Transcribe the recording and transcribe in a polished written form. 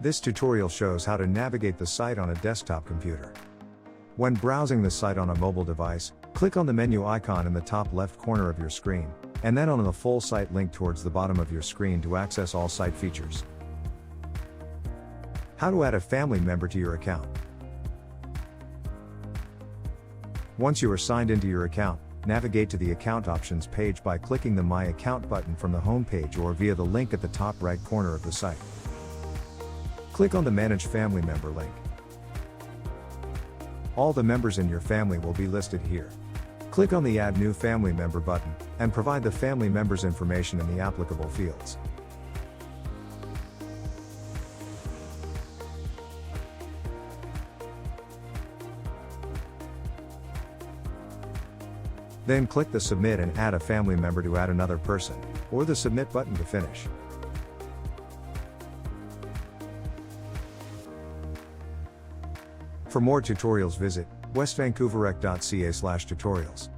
This tutorial shows how to navigate the site on a desktop computer. When browsing the site on a mobile device, click on the menu icon in the top left corner of your screen, and then on the full site link towards the bottom of your screen to access all site features. How to add a family member to your account. Once you are signed into your account, navigate to the Account Options page by clicking the My Account button from the home page or via the link at the top right corner of the site. Click on the Manage Family Member link. All the members in your family will be listed here. Click on the Add New Family Member button, and provide the family member's information in the applicable fields. Then click the Submit and Add a Family Member to add another person, or the Submit button to finish. For more tutorials visit westvancouverrec.ca/tutorials.